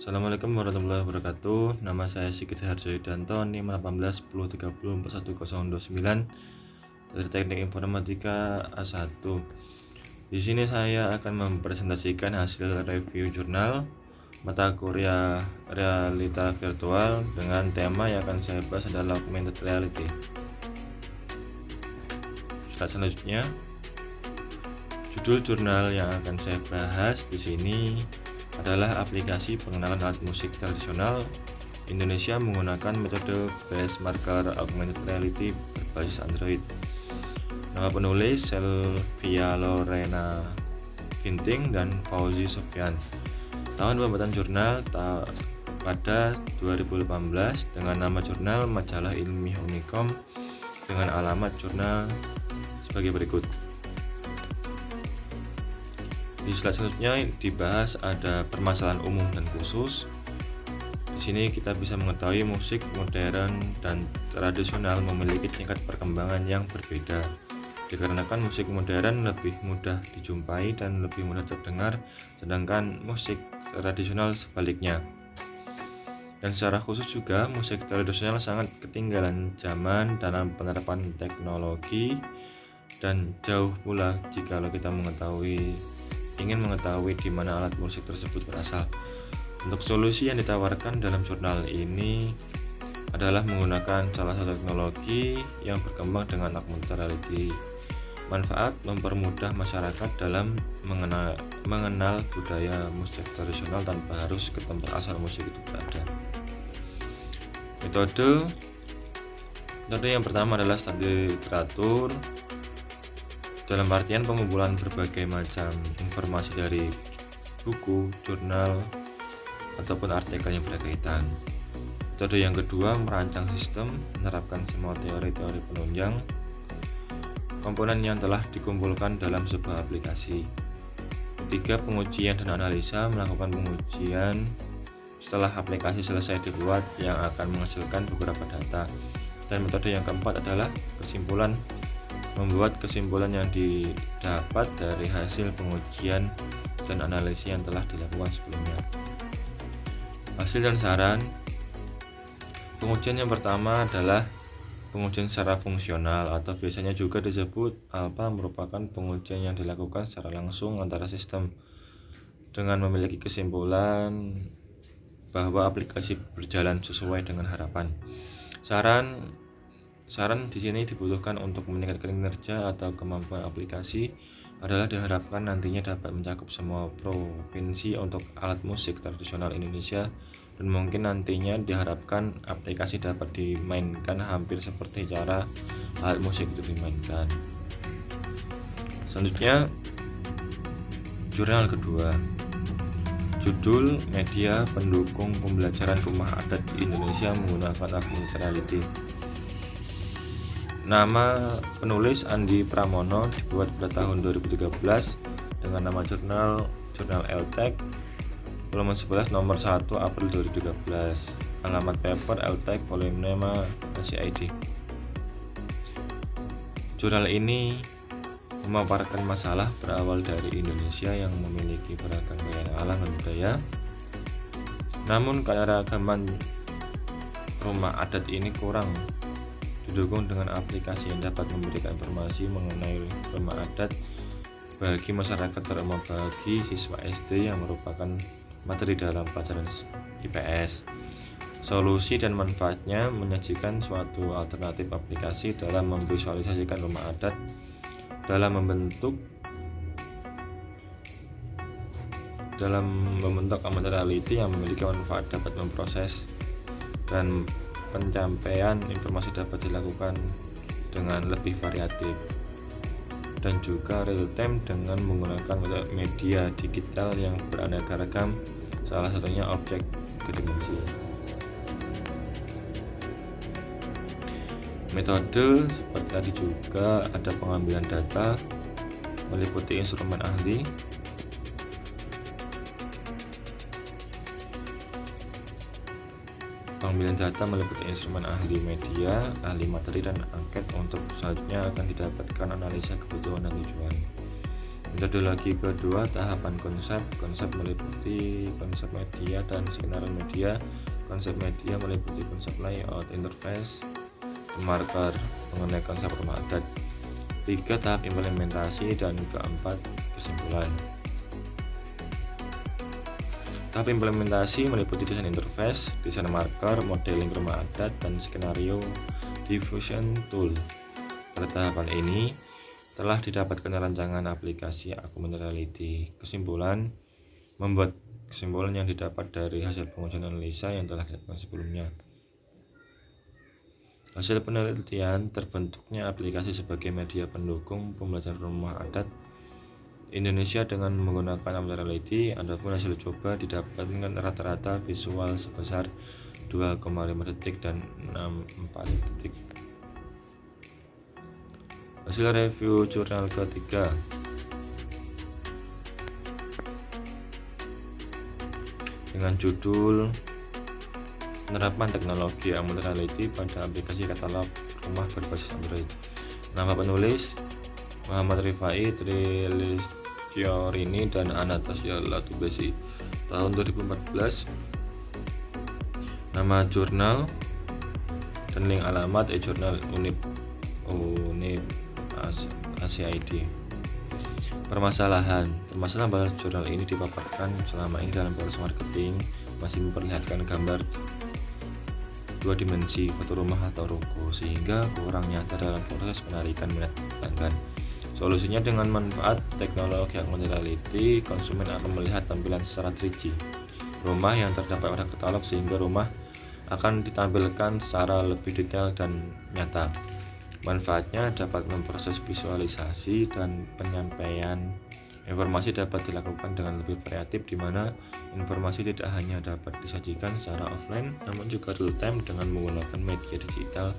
Assalamualaikum warahmatullahi wabarakatuh. Nama saya Sigit Harjoidanto, NIM 1810304129 dari Teknik Informatika A1. Di sini saya akan mempresentasikan hasil review jurnal mata kuliah realita virtual dengan tema yang akan saya bahas adalah augmented reality. Selanjutnya, judul jurnal yang akan saya bahas di sini adalah aplikasi pengenalan alat musik tradisional Indonesia menggunakan metode base marker augmented reality berbasis Android. Nama penulis Selvia Lorena Ginting dan Fauzi Sofyan. Tahun pembuatan jurnal pada 2018 dengan nama jurnal Majalah Ilmiah Unicom dengan alamat jurnal sebagai berikut. Di slide selanjutnya dibahas ada permasalahan umum dan khusus. Di sini kita bisa mengetahui musik modern dan tradisional memiliki tingkat perkembangan yang berbeda. Dikarenakan musik modern lebih mudah dijumpai dan lebih mudah terdengar, sedangkan musik tradisional sebaliknya. Dan secara khusus juga musik tradisional sangat ketinggalan zaman dalam penerapan teknologi, dan jauh pula jikalau kita ingin mengetahui di mana alat musik tersebut berasal. Untuk solusi yang ditawarkan dalam jurnal ini adalah menggunakan salah satu teknologi yang berkembang dengan augmented reality. Manfaat mempermudah masyarakat dalam mengenal budaya musik tradisional tanpa harus ke tempat asal musik itu berada. Metode yang pertama adalah studi literatur, dalam artian pengumpulan berbagai macam informasi dari buku, jurnal, ataupun artikel yang berkaitan. Metode yang kedua, merancang sistem, menerapkan semua teori-teori penunjang komponen yang telah dikumpulkan dalam sebuah aplikasi. Ketiga, pengujian dan analisa, melakukan pengujian setelah aplikasi selesai dibuat yang akan menghasilkan beberapa data. Dan metode yang keempat adalah kesimpulan, membuat kesimpulan yang didapat dari hasil pengujian dan analisis yang telah dilakukan sebelumnya. Hasil dan saran. Pengujian yang pertama adalah pengujian secara fungsional atau biasanya juga disebut alpha, merupakan pengujian yang dilakukan secara langsung antara sistem dengan memiliki kesimpulan bahwa aplikasi berjalan sesuai dengan harapan. Saran di sini dibutuhkan untuk meningkatkan kinerja atau kemampuan aplikasi adalah diharapkan nantinya dapat mencakup semua provinsi untuk alat musik tradisional Indonesia, dan mungkin nantinya diharapkan aplikasi dapat dimainkan hampir seperti cara alat musik itu dimainkan. Selanjutnya, jurnal kedua. Judul media pendukung pembelajaran rumah adat di Indonesia menggunakan augmented reality. Nama penulis Andi Pramono, dibuat pada tahun 2013 dengan nama jurnal LTech, volume 11 nomor 1 April 2013. Alamat paper LTech volume 5 CID. Jurnal ini memaparkan masalah berawal dari Indonesia yang memiliki beragam kekayaan alam dan budaya. Namun keanekaragaman rumah adat ini kurang didukung dengan aplikasi yang dapat memberikan informasi mengenai rumah adat bagi masyarakat, terutama bagi siswa SD yang merupakan materi dalam pelajaran IPS. Solusi dan manfaatnya menyajikan suatu alternatif aplikasi dalam memvisualisasikan rumah adat dalam membentuk augmented reality yang memiliki manfaat dapat memproses dan pencapaian informasi dapat dilakukan dengan lebih variatif dan juga real time dengan menggunakan media digital yang beraneka ragam, salah satunya objek kedimensi. Metode seperti tadi juga ada pengambilan data meliputi instrumen ahli, pengambilan data meliputi instrumen ahli media, ahli materi, dan angket. Untuk selanjutnya akan didapatkan analisa kebutuhan dan tujuan. Metodologi kedua, tahapan konsep. Konsep meliputi konsep media dan skenario media. Konsep media meliputi konsep layout, interface, marker mengenai konsep rumah adat. 3. Tahap implementasi, dan keempat, kesimpulan. Tahap implementasi meliputi desain interface, desain marker, modeling rumah adat, dan skenario diffusion tool. Pada tahapan ini telah didapatkan rancangan aplikasi augmented reality. Kesimpulan, membuat kesimpulan yang didapat dari hasil pengujian analisa yang telah dilakukan sebelumnya. Hasil penelitian terbentuknya aplikasi sebagai media pendukung pembelajaran rumah adat Indonesia dengan menggunakan augmented reality. Adapun hasil coba didapatkan rata-rata visual sebesar 2,5 detik dan 6,4 detik. Hasil review jurnal ketiga. Dengan judul Penerapan Teknologi Augmented Reality pada Aplikasi Katalog Rumah Berbasis Android. Nama penulis Muhammad Rifai Trilistiorini dan Anastasia Latubesi. Tahun 2014. Nama jurnal dan link alamat e-jurnal Unip ACID. Permasalahan pada jurnal ini dipaparkan selama ini dalam proses marketing masih memperlihatkan gambar dua dimensi foto rumah atau ruko sehingga kurang nyata dalam proses penarikan minat pelanggan. Solusinya dengan manfaat teknologi augmented reality, konsumen akan melihat tampilan secara 3D rumah yang terdapat pada katalog sehingga rumah akan ditampilkan secara lebih detail dan nyata. Manfaatnya dapat memproses visualisasi dan penyampaian informasi dapat dilakukan dengan lebih variatif, di mana informasi tidak hanya dapat disajikan secara offline namun juga real time dengan menggunakan media digital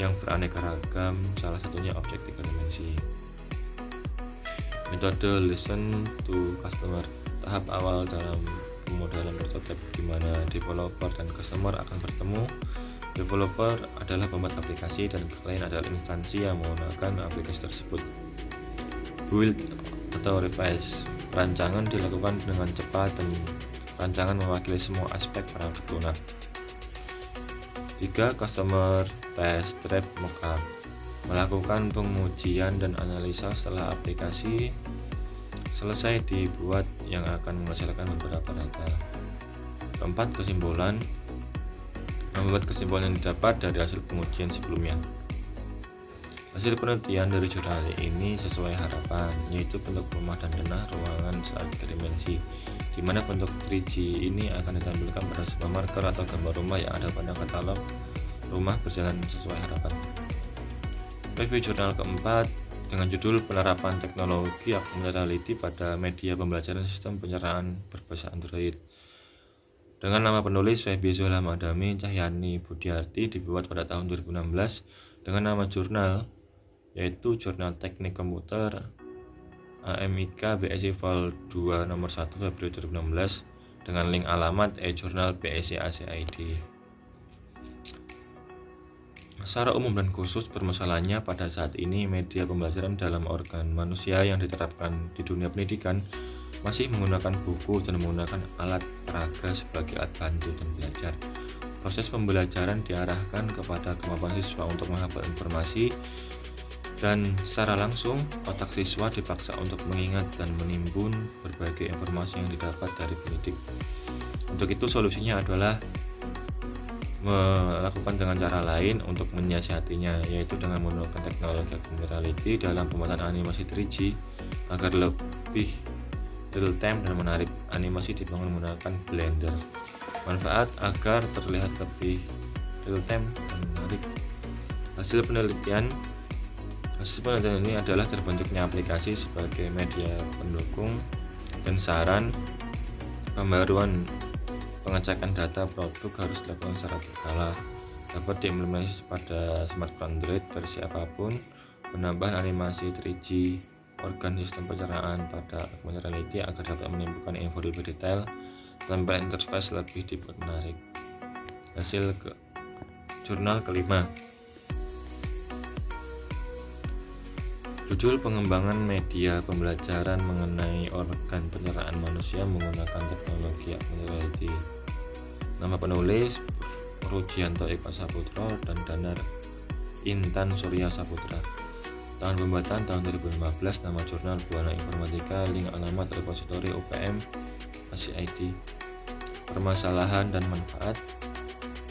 yang beraneka ragam, salah satunya objek 3 dimensi. Metode listen to customer. Tahap awal dalam pemodelan prototipe di mana developer dan customer akan bertemu. Developer adalah pembuat aplikasi dan klien adalah instansi yang menggunakan aplikasi tersebut. Build atau revise. Perancangan dilakukan dengan cepat dan rancangan mewakili semua aspek perangkat lunak. 3. Customer test drive mockup. Melakukan pengujian dan analisa setelah aplikasi selesai dibuat yang akan menghasilkan beberapa data. 4. Kesimpulan. Membuat kesimpulan yang didapat dari hasil pengujian sebelumnya. Hasil penelitian dari jurnal ini sesuai harapan, yaitu bentuk rumah dan denah ruangan secara 3 dimensi, di mana bentuk 3D ini akan ditampilkan pada sebuah marker atau gambar rumah yang ada pada katalog rumah berjalan sesuai harapan. Review jurnal keempat dengan judul Penerapan Teknologi Augmented Reality pada Media Pembelajaran Sistem Penyeraan Berbasis Android. Dengan nama penulis Febi Zohla Madami Cahyani Budiarti, dibuat pada tahun 2016 dengan nama jurnal yaitu Jurnal Teknik Komputer AMIK BSI Vol 2 nomor 1 Februari 2016 dengan link alamat e-jurnal BSI ACID. Secara umum dan khusus, permasalahannya pada saat ini media pembelajaran dalam organ manusia yang diterapkan di dunia pendidikan masih menggunakan buku dan menggunakan alat peraga sebagai alat bantu dan belajar. Proses pembelajaran diarahkan kepada kemampuan siswa untuk menghafal informasi, dan secara langsung otak siswa dipaksa untuk mengingat dan menimbun berbagai informasi yang didapat dari pendidik. Untuk itu solusinya adalah melakukan dengan cara lain untuk menyiasatinya, yaitu dengan menggunakan teknologi augmented reality dalam pembuatan animasi 3D agar lebih real time dan menarik. Animasi dibangun menggunakan Blender. Manfaat agar terlihat lebih real time dan menarik. Hasil penelitian ini adalah terbentuknya aplikasi sebagai media pendukung dan saran. Pembaruan pengecekan data produk harus dilakukan secara berkala, dapat diimplementasi pada smartphone Android versi apapun. Penambahan animasi 3D organ sistem pencernaan pada augmented reality agar dapat menimbulkan info lebih detail, tampilan interface lebih dibuat menarik. Hasil jurnal kelima. Judul pengembangan media pembelajaran mengenai organ pencernaan manusia menggunakan teknologi augmented reality. Nama penulis Rujianto Eko Saputra dan Danar Intan Surya Saputra. Tahun pembuatan tahun 2015. Nama jurnal Buana Informatika. Link alamat repositori UPM ACID. Permasalahan dan manfaat.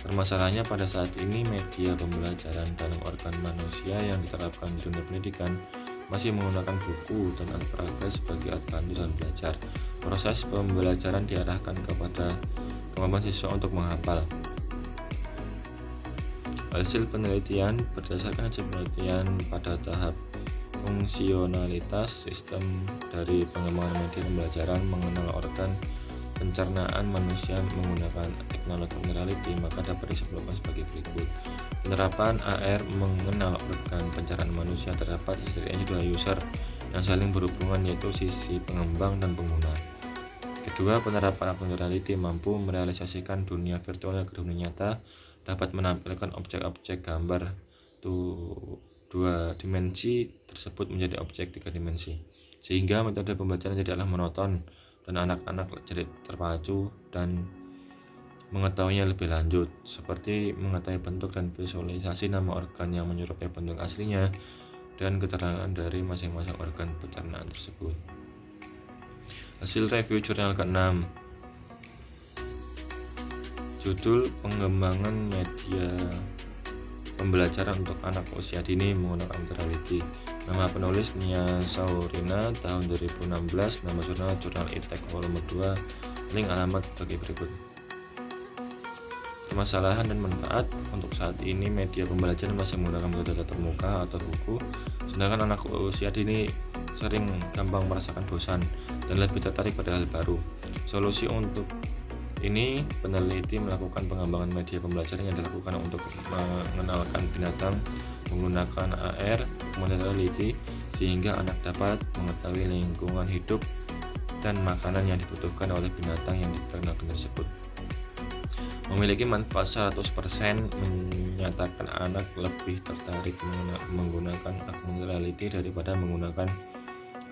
Permasalahannya pada saat ini media pembelajaran dalam organ manusia yang diterapkan di dunia pendidikan masih menggunakan buku dan alat peraga sebagai alat bantu dalam belajar. Proses pembelajaran diarahkan kepada kemampuan siswa untuk menghafal. Hasil penelitian berdasarkan hasil penelitian pada tahap fungsionalitas sistem dari pengembangan media pembelajaran mengenal organ pencernaan manusia menggunakan teknologi augmented reality, maka dapat disimpulkan sebagai berikut. Penerapan AR mengenal organ pencernaan manusia terdapat setidaknya dua user yang saling berhubungan, yaitu sisi pengembang dan pengguna. Kedua, penerapan augmented reality mampu merealisasikan dunia virtual ke dunia nyata, dapat menampilkan objek-objek gambar dua dimensi tersebut menjadi objek tiga dimensi, sehingga metode pembelajaran tidaklah monoton dan anak-anak jadi terpacu dan mengetahuinya lebih lanjut, seperti mengetahui bentuk dan visualisasi nama organ yang menyerupai bentuk aslinya dan keterangan dari masing-masing organ pencernaan tersebut. Hasil review jurnal ke-6. Judul pengembangan media pembelajaran untuk anak usia dini menggunakan augmented reality. Nama penulis Nia Saurina, tahun 2016. Nama jurnal ITEK volume 2. Link alamat bagi berikut. Permasalahan dan manfaat. Untuk saat ini media pembelajaran masih menggunakan metode tatap muka atau buku, sedangkan anak usia dini sering gampang merasakan bosan dan lebih tertarik pada hal baru. Solusi untuk ini, peneliti melakukan pengembangan media pembelajaran yang dilakukan untuk mengenalkan binatang menggunakan AR augmented reality, sehingga anak dapat mengetahui lingkungan hidup dan makanan yang dibutuhkan oleh binatang yang diperkenalkan tersebut. Memiliki manfaat 100%, menyatakan anak lebih tertarik menggunakan augmented reality daripada menggunakan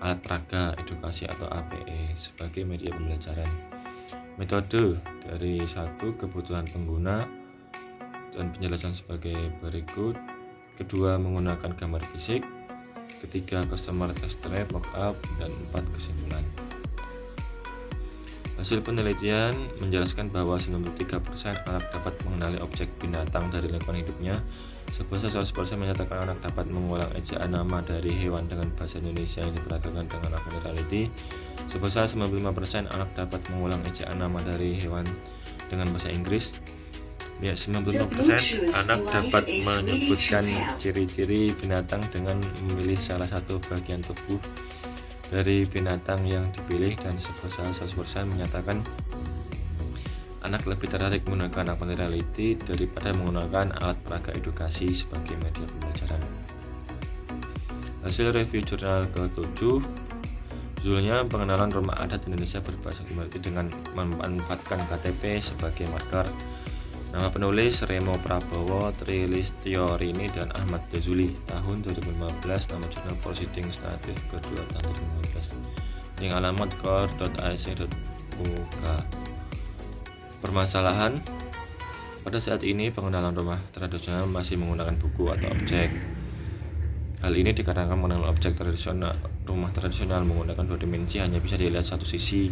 alat peraga edukasi atau APE sebagai media pembelajaran. Metode dari 1. Kebutuhan pengguna dan penjelasan sebagai berikut. Kedua, menggunakan gambar fisik. Ketiga, customer test drive mockup. Dan 4, kesimpulan. Hasil penelitian menjelaskan bahwa 93% anak dapat mengenali objek binatang dari lingkungan hidupnya. Sebesar 100% menyatakan anak dapat mengulang ejaan nama dari hewan dengan bahasa Indonesia yang diperagakan dengan augmented reality. Sebesar 95% anak dapat mengulang ejaan nama dari hewan dengan bahasa Inggris. 95% anak dapat menyebutkan ciri-ciri binatang dengan memilih salah satu bagian tubuh dari binatang yang dipilih, dan sebesar 100% menyatakan anak lebih tertarik menggunakan augmented reality daripada menggunakan alat peraga edukasi sebagai media pembelajaran. Hasil review jurnal ke-7, judulnya pengenalan rumah adat Indonesia berbahasa Gujarati dengan memanfaatkan KTP sebagai marker. Nama penulis Remo Prabowo, Trilistiorini, dan Ahmad Jazuli, tahun 2015. Nama jurnal Proceeding Studies kedua tahun 2015. Link alamat core.ac.uk. Permasalahan. Pada saat ini pengenalan rumah tradisional masih menggunakan buku atau objek. Hal ini dikarenakan mengenal objek tradisional rumah tradisional menggunakan dua dimensi hanya bisa dilihat satu sisi,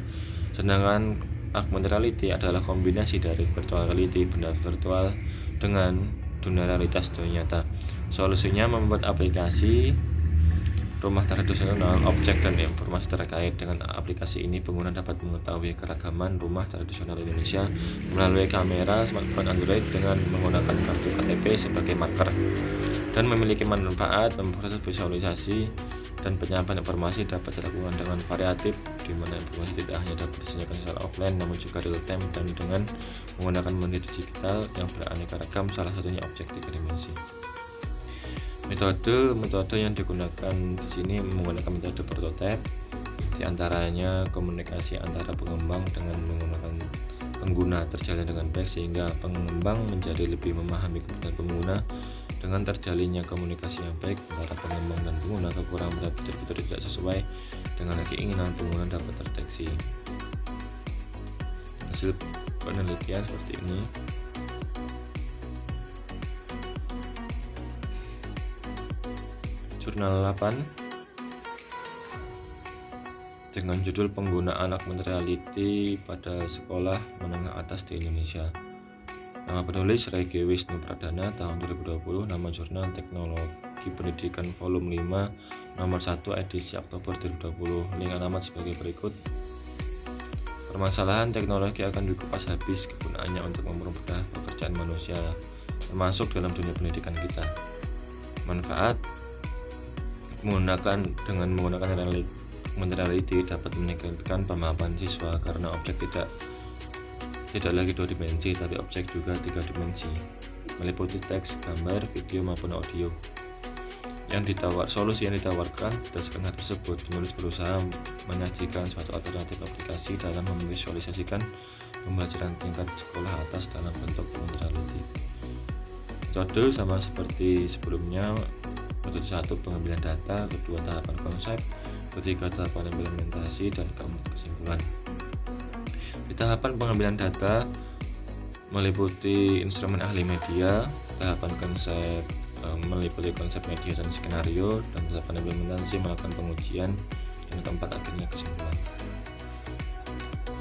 sedangkan augmented reality adalah kombinasi dari virtual reality, benda virtual, dengan dunia realitas dunia nyata. Solusinya membuat aplikasi rumah tradisional, objek dan informasi terkait dengan aplikasi ini. Pengguna dapat mengetahui keragaman rumah tradisional Indonesia melalui kamera smartphone Android dengan menggunakan kartu KTP sebagai marker, dan memiliki manfaat memproses visualisasi dan penyampaian informasi dapat dilakukan dengan variatif, di mana informasi tidak hanya dapat disajikan secara offline namun juga real time dan dengan menggunakan media digital yang beraneka ragam, salah satunya objek tiga dimensi. Metode yang digunakan di sini menggunakan metode prototype, di antaranya komunikasi antara pengembang dengan menggunakan pengguna terjalin dengan baik sehingga pengembang menjadi lebih memahami kebutuhan pengguna Dengan terjalinnya komunikasi yang baik antara pengembang dan pengguna, kekurangan pada fitur-fitur tidak sesuai dengan keinginan pengguna dapat terdeteksi. Hasil penelitian seperti ini. Jurnal 8 dengan judul Penggunaan Augmented Reality pada Sekolah Menengah Atas di Indonesia. Nama penulis Rege Wisnu Pradana, tahun 2020. Nama jurnal Teknologi Pendidikan volume 5 nomor 1 edisi Oktober 2020. Link alamat sebagai berikut. Permasalahan teknologi akan dikupas habis kegunaannya untuk mempermudah pekerjaan manusia, termasuk dalam dunia pendidikan kita. Manfaat dengan menggunakan augmented reality dapat meningkatkan pemahaman siswa karena objek tidak lagi 2 dimensi, tapi objek juga 3 dimensi, meliputi teks, gambar, video maupun audio. Solusi yang ditawarkan berdasarkan hal tersebut, penulis berusaha menyajikan suatu alternatif aplikasi dalam memvisualisasikan pembelajaran tingkat sekolah atas dalam bentuk augmented reality. Metode sama seperti sebelumnya. Metode 1 pengambilan data, kedua tahapan konsep, ketiga tahapan implementasi, dan keempat kesimpulan. Di tahapan pengambilan data meliputi instrumen ahli media, tahapan konsep meliputi konsep media dan skenario, dan tahapan implementasi melakukan pengujian, dan keempat akhirnya kesimpulan.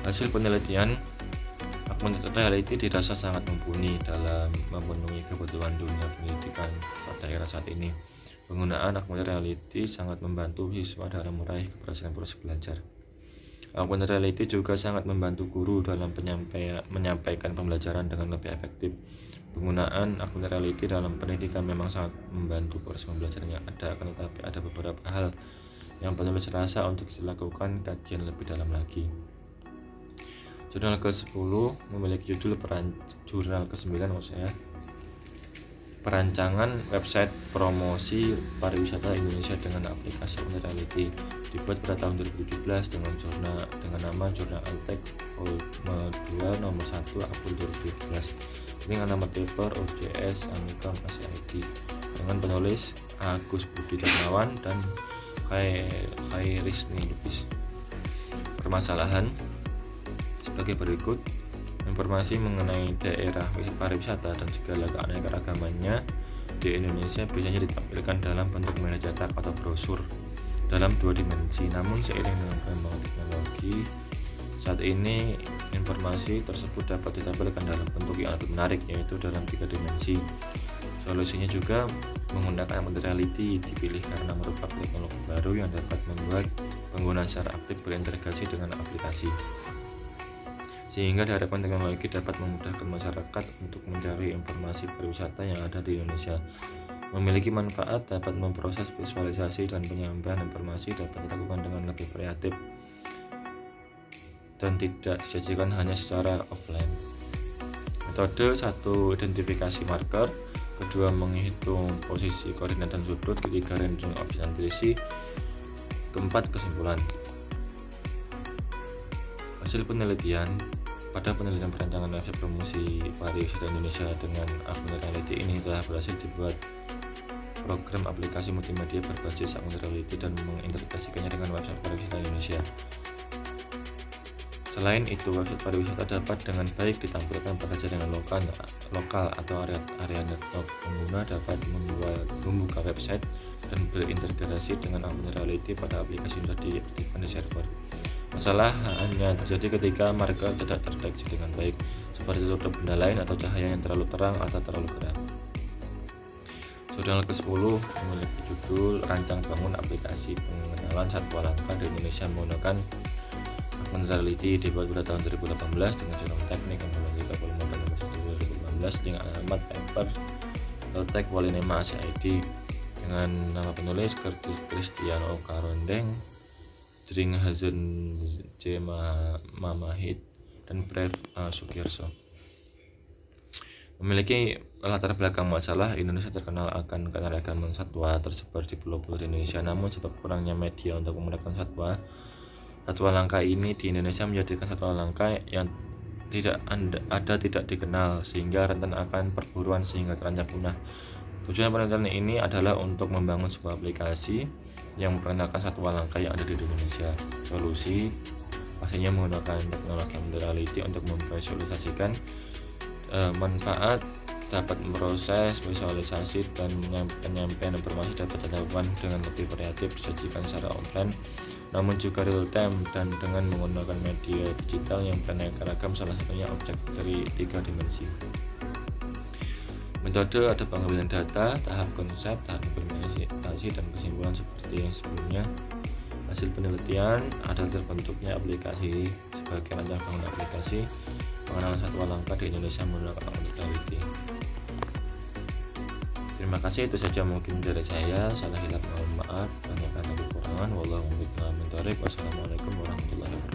Hasil penelitian, augmented reality dirasa sangat mumpuni dalam memenuhi kebutuhan dunia pendidikan pada era saat ini. Penggunaan augmented reality sangat membantu siswa dalam meraih keberhasilan proses belajar. Augmented reality juga sangat membantu guru dalam menyampaikan pembelajaran dengan lebih efektif. Penggunaan augmented reality dalam pendidikan memang sangat membantu proses pembelajaran yang ada, akan tetapi ada beberapa hal yang penulis rasa untuk dilakukan kajian lebih dalam lagi. Jurnal ke-10 memiliki judul jurnal ke-9 Perancangan website promosi pariwisata Indonesia dengan aplikasi augmented reality, dibuat pada tahun 2017 dengan nama Jurnal Altek Volume 2 nomor 1 April 2017 dengan nama paper OJS Amikam SID dengan penulis Agus Budi Darmawan dan Khairisni Lubis. Permasalahan sebagai berikut. Informasi mengenai daerah pariwisata dan segala keanekaragamannya di Indonesia biasanya ditampilkan dalam bentuk media cetak atau brosur dalam 2 dimensi. Namun seiring dengan perkembangan teknologi saat ini, informasi tersebut dapat ditampilkan dalam bentuk yang lebih menarik, yaitu dalam 3 dimensi. Solusinya juga menggunakan augmented reality dipilih karena merupakan teknologi baru yang dapat membuat pengguna secara aktif berintegrasi dengan aplikasi, sehingga diharapkan teknologi dapat memudahkan masyarakat untuk mencari informasi pariwisata yang ada di Indonesia. Memiliki manfaat, dapat memproses visualisasi dan penyampaian informasi dapat dilakukan dengan lebih kreatif dan tidak disajikan hanya secara offline. Metode 1 identifikasi marker, kedua menghitung posisi koordinat dan sudut, ketiga rendering objek dan posisi, keempat kesimpulan. Hasil penelitian. Pada penelitian perancangan website promosi pariwisata Indonesia dengan augmented reality ini telah berhasil dibuat program aplikasi multimedia berbasis augmented reality dan mengintegrasikannya dengan website pariwisata Indonesia. Selain itu, website pariwisata dapat dengan baik ditampilkan pada jaringan lokal atau area network. Pengguna dapat membuka website dan berintegrasi dengan augmented reality pada aplikasi yang sudah diaktifkan di server. Masalah hanya terjadi ketika marker tidak terdeteksi dengan baik, seperti tutup benda lain atau cahaya yang terlalu terang atau terlalu gelap. Jurnal ke-10 memiliki judul Rancang Bangun Aplikasi Pengenalan Satwa Langka di Indonesia menggunakan augmented reality, dibuat pada tahun 2018 dengan jurnal teknik yang memiliki volume nomor 1 2018 dengan alamat paper Tech Walinema SID dengan nama penulis Kristiano Karondeng, Dringhazen J. Mamahit, dan Brev Sugierso. Memiliki latar belakang masalah, Indonesia terkenal akan keanekaragaman satwa tersebar di pulau-pulau di Indonesia. Namun sebab kurangnya media untuk memudahkan satwa langka ini di Indonesia menjadikan satwa langka yang tidak dikenal, sehingga rentan akan perburuan sehingga terancam punah. Tujuan penelitian ini adalah untuk membangun sebuah aplikasi yang memperkenalkan satwa langka yang ada di Indonesia. Solusi pastinya menggunakan teknologi mendeliti untuk memvisualisasikan manfaat, dapat memproses, visualisasi, dan penyampaian informasi dapat dilakukan dengan lebih kreatif, disajikan secara offline namun juga real time dan dengan menggunakan media digital yang beraneka ragam, salah satunya objek dari 3 dimensi. Metode ada pengambilan data, tahap konsep, tahap implementasi, dan kesimpulan seperti yang sebelumnya. Hasil penelitian adalah terbentuknya aplikasi sebagai rancang bangun aplikasi pengenalan satwa langka di Indonesia menggunakan mendeliti. Terima kasih, itu saja mungkin dari saya. Salah hilap mohon maaf, banyak kata kekurangan. Wassalamualaikum warahmatullahi wabarakatuh.